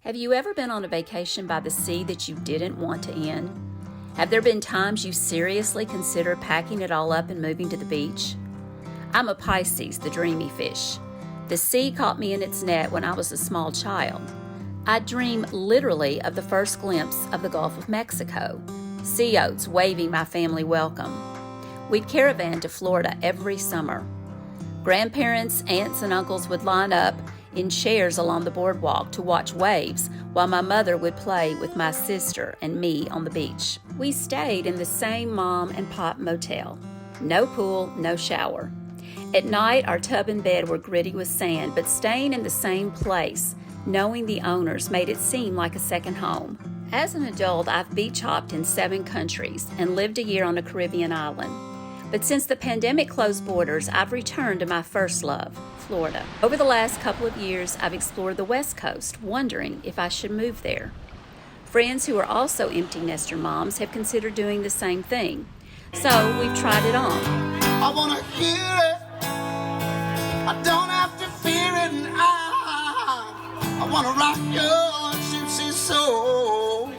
Have you ever been on a vacation by the sea that you didn't want to end? Have there been times you seriously considered packing it all up and moving to the beach? I'm a Pisces, the dreamy fish. The sea caught me in its net when I was a small child. I dream literally of the first glimpse of the Gulf of Mexico, sea oats waving my family welcome. We'd caravan to Florida every summer. Grandparents, aunts, and uncles would line up in chairs along the boardwalk to watch waves while my mother would play with my sister and me on the beach. We stayed in the same mom and pop motel. No pool, no shower. At night, our tub and bed were gritty with sand, but staying in the same place, knowing the owners, made it seem like a second home. As an adult, I've beach hopped in 7 countries and lived a year on a Caribbean island. But since the pandemic closed borders, I've returned to my first love, Florida. Over the last couple of years, I've explored the West Coast, wondering if I should move there. Friends who are also empty nester moms have considered doing the same thing. So we've tried it on. I want to hear it. I don't have to fear it. And I want to rock your gypsy soul.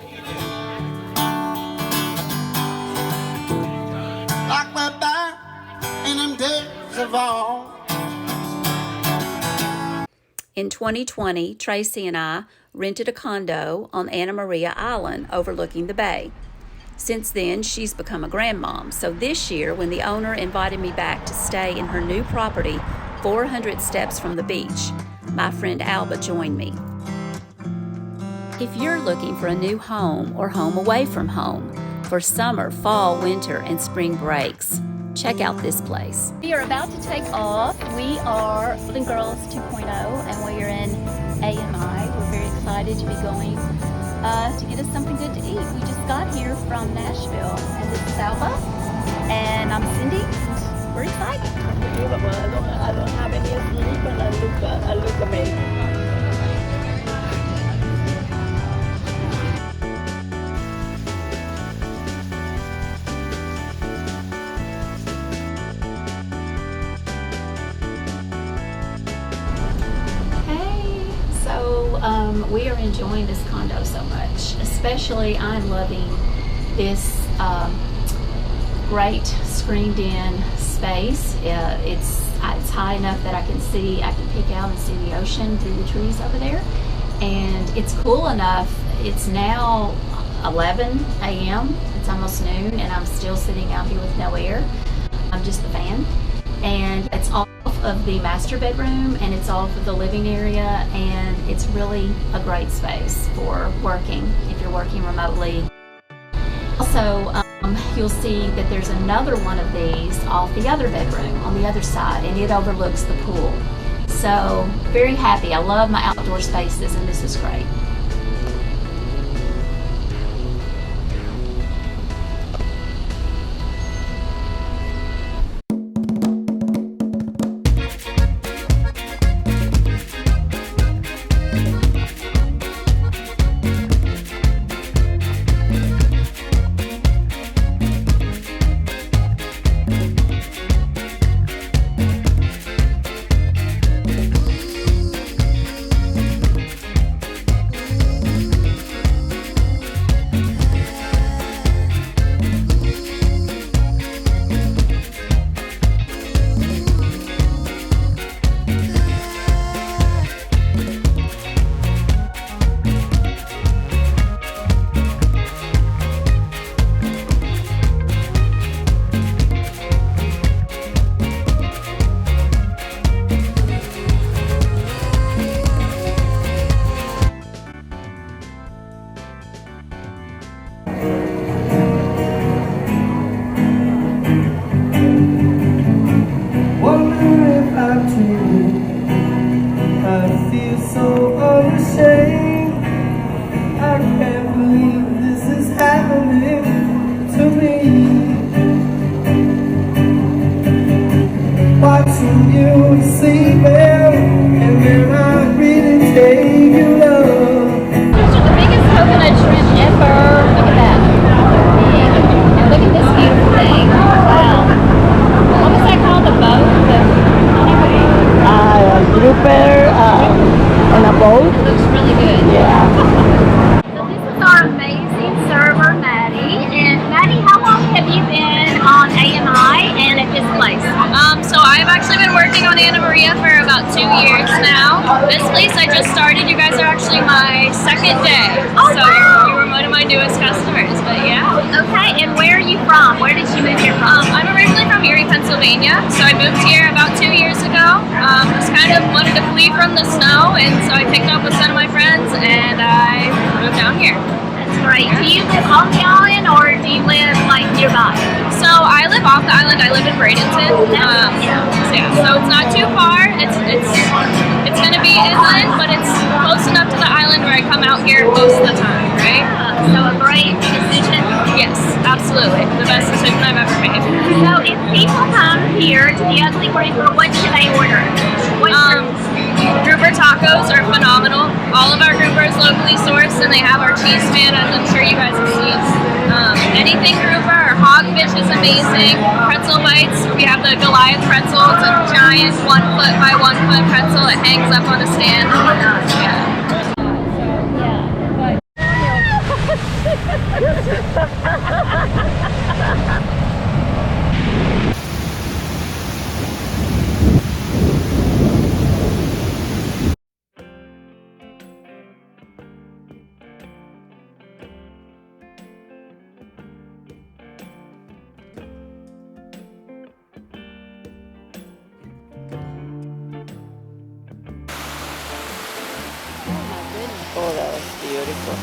Like we're back in them days of old. In 2020, Tracy and I rented a condo on Anna Maria Island overlooking the bay. Since then, she's become a grandmom. So this year, when the owner invited me back to stay in her new property 400 steps from the beach, my friend Alba joined me. If you're looking for a new home or home away from home for summer, fall, winter, and spring breaks, check out this place. We are about to take off. We are Golden Girls 2.0 and we are in AMI. We're very excited to be going to get us something good to eat. We just got here from Nashville and this is Alba and I'm Cindy. We're excited. I don't have any sleep and I look amazing. We are enjoying this condo so much. Especially, I'm loving this great screened-in space. It's high enough that I can pick out and see the ocean through the trees over there. And it's cool enough. It's now 11 a.m. It's almost noon, and I'm still sitting out here with no air. I'm just the fan. And it's off of the master bedroom and it's off of the living area, and it's really a great space for working if you're working remotely. Also, you'll see that there's another one of these off the other bedroom on the other side, and it overlooks the pool. So very happy. I love my outdoor spaces, and this is great. on Anna Maria for about 2 years now. This place I just started. You guys are actually my second day. Oh, so wow. you were one of my newest customers, but yeah. Okay, and where are you from? Where did you move here from? I'm originally from Erie, Pennsylvania, so I moved here about 2 years ago. Just kind of wanted to flee from the snow, and so I picked up with some of my friends, and I moved down here. That's great. Do you live on the island or do you live like nearby? So I live off the island. I live in Bradenton. So it's not too far. It's going to be inland, but it's close enough to the island where I come out here most of the time, right? So a great decision. Yes, absolutely. The best decision I've ever made. So if people come here to the Ugly Grouper, what should they order? Grouper tacos are phenomenal. All of our grouper is locally sourced, and they have our cheese fan, as I'm sure you guys have seen. Anything grouper or hogfish is amazing. Pretzel bites, we have the Goliath pretzel. It's a giant 1 foot by 1 foot pretzel that hangs up on a stand. Oh, that was beautiful.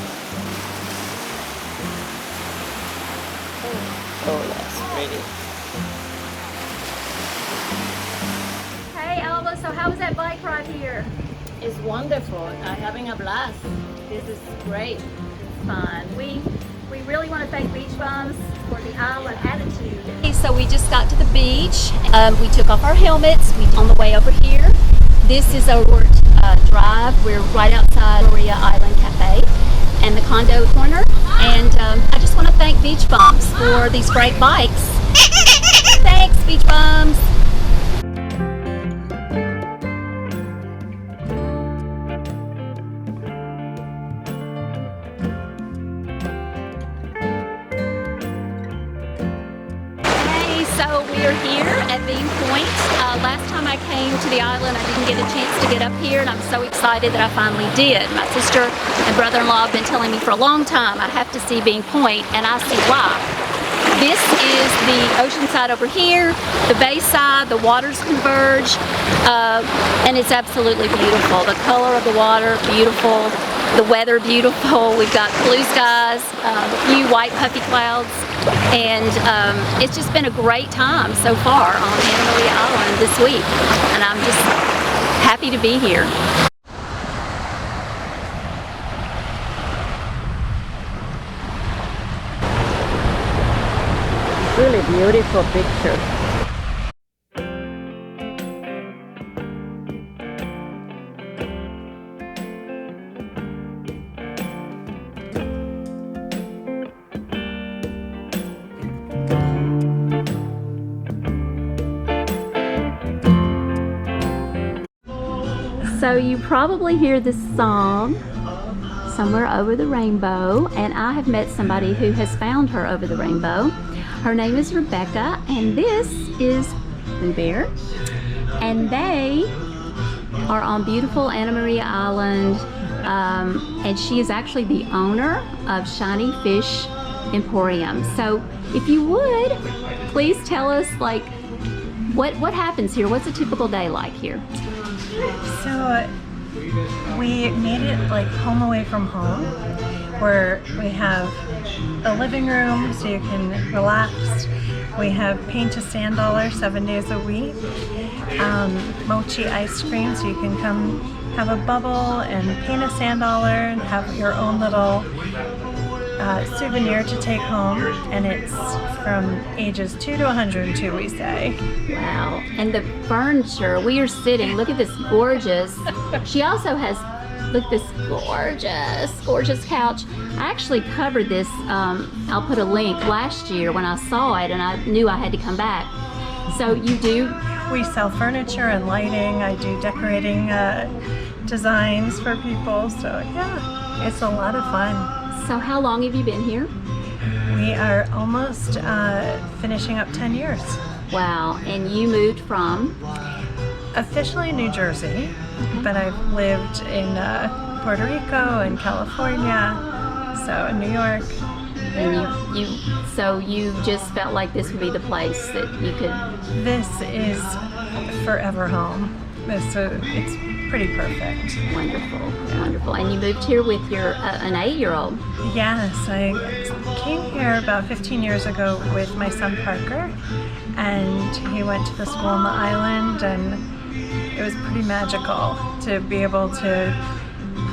Oh, that's pretty. Hey Alba, so how was that bike ride here? It's wonderful. I'm having a blast. This is great. It's fun. We really want to thank Beach Bums for the island attitude. So we just got to the beach. We took off our helmets on the way over here. This is our drive. We're right outside Maria Island Cafe and the Condo corner. And I just want to thank Beach Bums for these great bikes. Thanks, Beach Bums. So we are here at Bean Point. Last time I came to the island, I didn't get a chance to get up here, and I'm so excited that I finally did. My sister and brother-in-law have been telling me for a long time I have to see Bean Point, and I see why. This is the ocean side over here, the bay side, the waters converge, and it's absolutely beautiful. The color of the water, beautiful. The weather, beautiful. We've got blue skies, a few white puffy clouds, and it's just been a great time so far on Anna Maria Island this week, and I'm just happy to be here. Really beautiful picture. So you probably hear this song, Somewhere Over the Rainbow, and I have met somebody who has found her over the rainbow. Her name is Rebecca, and this is Boo Bear, and they are on beautiful Anna Maria Island, and she is actually the owner of Shiny Fish Emporium. So if you would, please tell us like what happens here. What's a typical day like here? So we made it like home away from home, where we have a living room so you can relax. We have paint a sand dollar 7 days a week, mochi ice cream so you can come have a bubble and paint a sand dollar and have your own little souvenir to take home, and it's from ages 2 to 102, we say. Wow. And the furniture, we are sitting, look at this gorgeous, she also has, look at this gorgeous couch. I actually covered this, I'll put a link, last year when I saw it and I knew I had to come back. So you do? We sell furniture and lighting. I do decorating designs for people, so yeah, it's a lot of fun. So how long have you been here? We are almost finishing up 10 years. Wow, and you moved from? officially New Jersey, but I've lived in Puerto Rico and California, so in New York. And so you just felt like this would be the place that you could. This is forever home. It's pretty perfect. Wonderful, wonderful. And you moved here with your an 8-year-old. Yes, I came here about 15 years ago with my son Parker, and he went to the school on the island, and it was pretty magical to be able to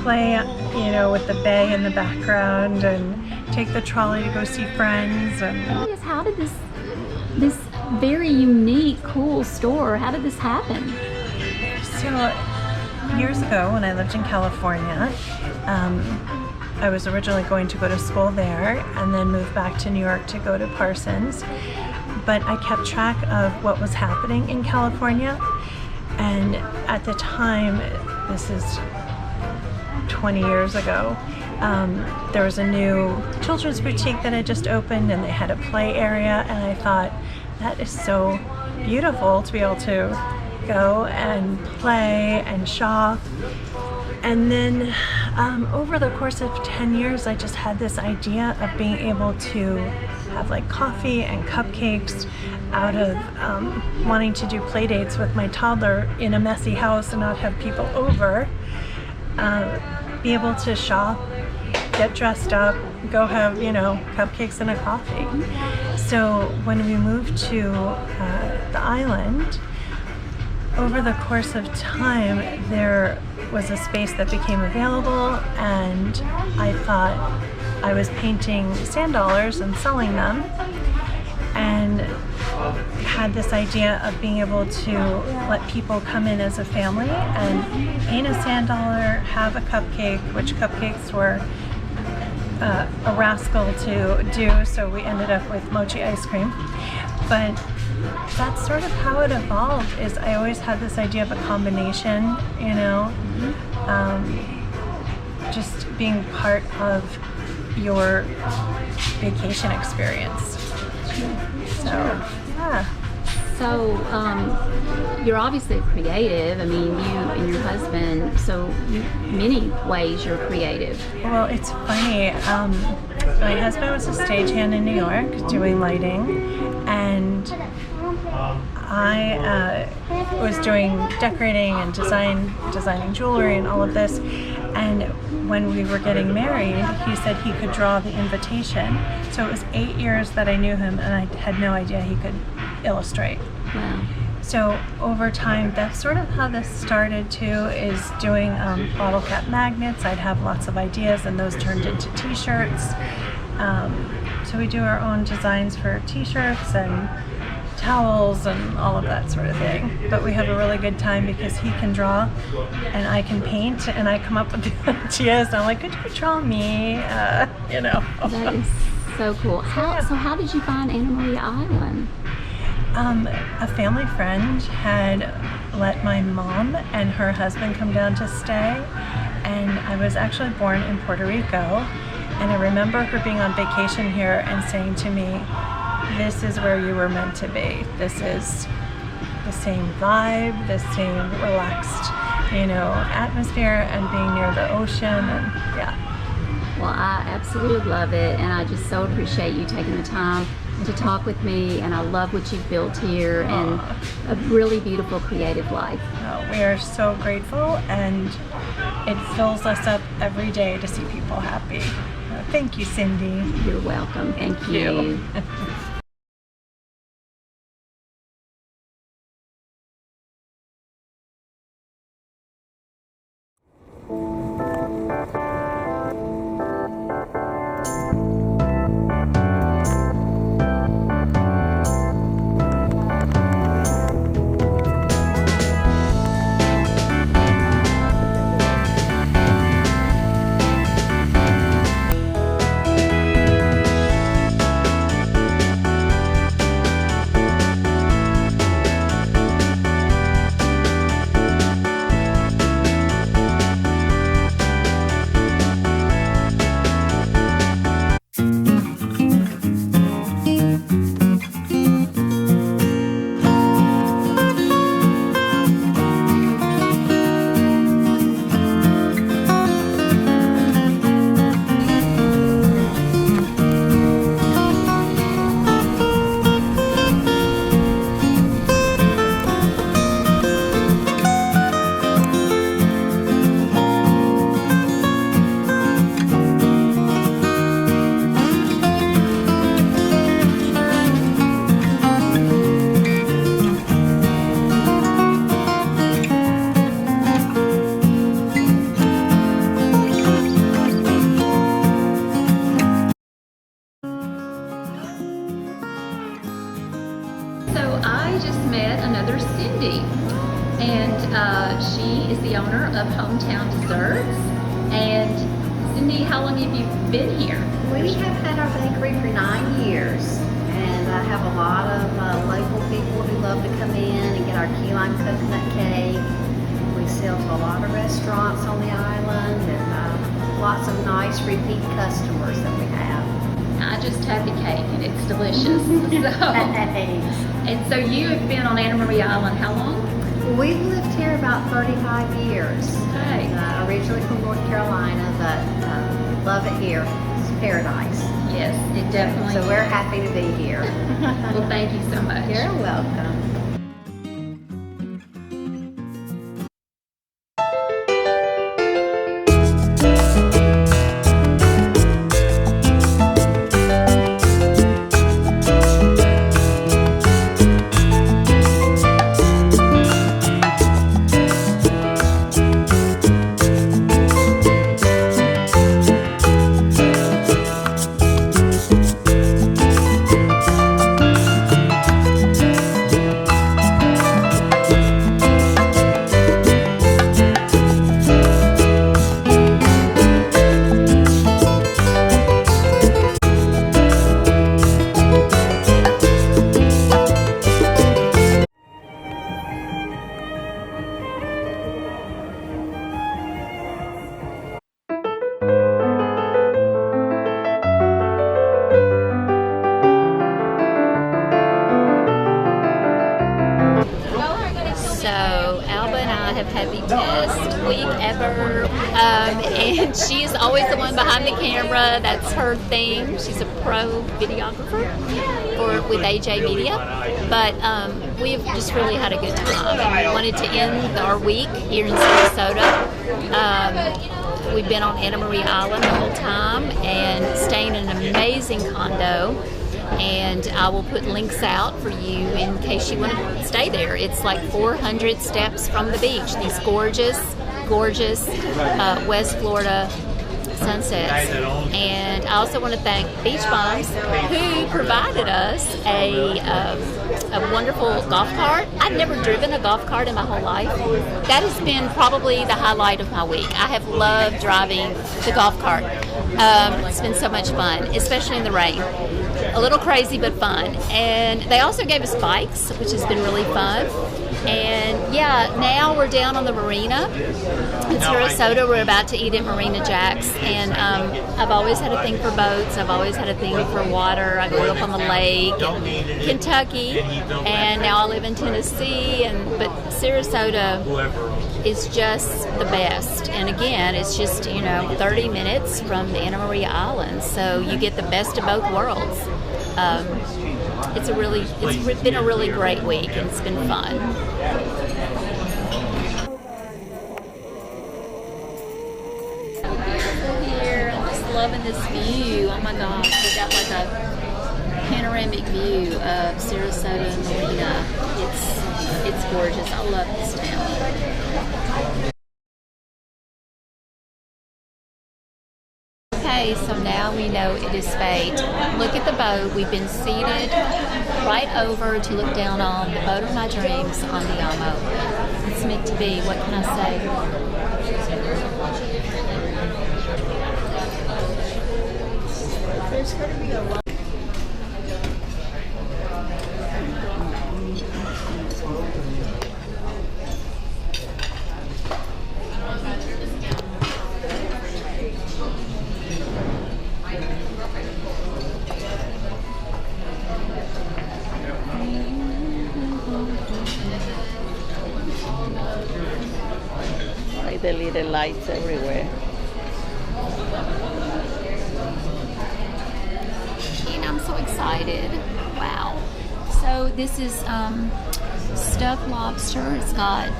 play, you know, with the bay in the background and take the trolley to go see friends. And How did this very unique, cool store, how did this happen? so years ago when I lived in California, I was originally going to go to school there and then moved back to New York to go to Parsons. But I kept track of what was happening in California, and at the time, this is 20 years ago, there was a new children's boutique that had just opened, and they had a play area, and I thought, that is so beautiful to be able to go and play and shop. And then over the course of 10 years, I just had this idea of being able to have like coffee and cupcakes out of wanting to do play dates with my toddler in a messy house and not have people over. Be able to shop, get dressed up, go have, you know, cupcakes and a coffee. So when we moved to the island, over the course of time, there was a space that became available, and I thought I was painting sand dollars and selling them, and had this idea of being able to let people come in as a family and paint a sand dollar, have a cupcake, which cupcakes were a rascal to do, so we ended up with mochi ice cream. But that's sort of how it evolved. Is I always had this idea of a combination, you know, just being part of your vacation experience. So, yeah. So, you're obviously creative. I mean, you and your husband, so many ways you're creative. Well, it's funny. My husband was a stagehand in New York doing lighting, and I was doing decorating and designing jewelry and all of this. And when we were getting married, he said he could draw the invitation. So it was 8 years that I knew him, and I had no idea he could illustrate. Wow. So over time, that's sort of how this started too, is doing bottle cap magnets. I'd have lots of ideas, and those turned into t-shirts. So we do our own designs for t-shirts and towels and all of that sort of thing. But we have a really good time because he can draw and I can paint, and I come up with the ideas. I'm like, could you draw me? You know. That is so cool. How did you find Anna Maria Island? A family friend had let my mom and her husband come down to stay, and I was actually born in Puerto Rico, and I remember her being on vacation here and saying to me, this is where you were meant to be. This is the same vibe, the same relaxed, you know, atmosphere, and being near the ocean, and yeah. Well, I absolutely love it, and I just so appreciate you taking the time to talk with me, and I love what you've built here and a really beautiful creative life. We are so grateful, and it fills us up every day to see people happy. Thank you, Cindy. You're welcome. Thank you. Cindy, and she is the owner of Hometown Desserts. And Cindy, how long have you been here? We have had our bakery for 9 years, and I have a lot of local people who love to come in and get our key lime coconut cake. We sell to a lot of restaurants on the island, and lots of nice repeat customers that we have. I just had the cake and it's delicious. And so you have been on Anna Maria Island how long? We've lived here about 35 years. Okay. Originally from North Carolina, but love it here. It's paradise. Yes, it definitely So is. we're happy to be here. Well, thank you so much. You're welcome. So Alba and I have had the best week ever, and she is always the one behind the camera. That's her thing. She's a pro videographer with AJ Media, but we've just really had a good time. We wanted to end our week here in Sarasota. We've been on Anna Maria Island the whole time and staying in an amazing condo. And I will put links out for you in case you want to stay there. It's like 400 steps from the beach. These gorgeous West Florida sunsets. And I also want to thank Beach Bombs, who provided us a wonderful golf cart. I've never driven a golf cart in my whole life. That has been probably the highlight of my week. I have loved driving the golf cart. It's been so much fun, especially in the rain. A little crazy, but fun. And they also gave us bikes, which has been really fun. And yeah, now we're down on the marina in Sarasota. We're about to eat at Marina Jack's. And I've always had a thing for boats. I've always had a thing for water. I grew up on the lake in Kentucky, and now I live in Tennessee. But Sarasota is just the best. And again, it's just 30 minutes from the Anna Maria Island, so you get the best of both worlds. It's been a really great week, and it's been fun. Here, I'm just loving this view. Oh my gosh, we got like a panoramic view of Sarasota and Marina. It's gorgeous. I love this town. Okay, so now we know it is fate. Look at the boat. We've been seated right over to look down on the boat of my dreams on the Alba. It's meant to be. What can I say? There's going to be a lot. Like the little lights everywhere. And I'm so excited. Wow. So this is stuffed lobster. It's got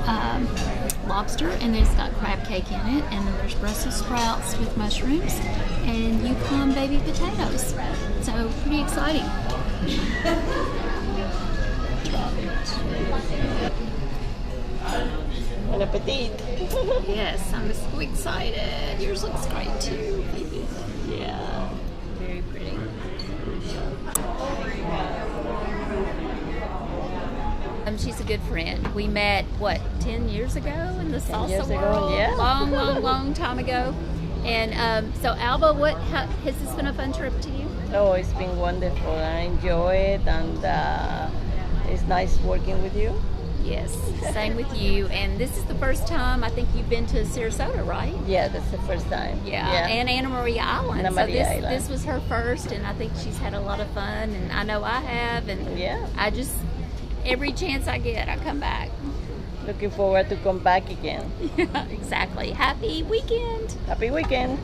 lobster, and then it's got crab cake in it, and then there's Brussels sprouts with mushrooms and Yukon baby potatoes. So pretty exciting. Bon appetit. Yes, I'm so excited. Yours looks great too. Yeah, very pretty. She's a good friend. We met, 10 years ago in the salsa ago, world? yeah. Long time ago. And so, Alba, has this been a fun trip to you? Oh, it's been wonderful. I enjoy it, and it's nice working with you. Yes, same with you. And this is the first time I think you've been to Sarasota, right? Yeah, that's the first time. Yeah. And Anna Maria Island. Anna Maria Island. This was her first, and I think she's had a lot of fun, and I know I have. And Yeah. I just, every chance I get, I come back. Looking forward to come back again. Yeah, exactly. Happy weekend. Happy weekend.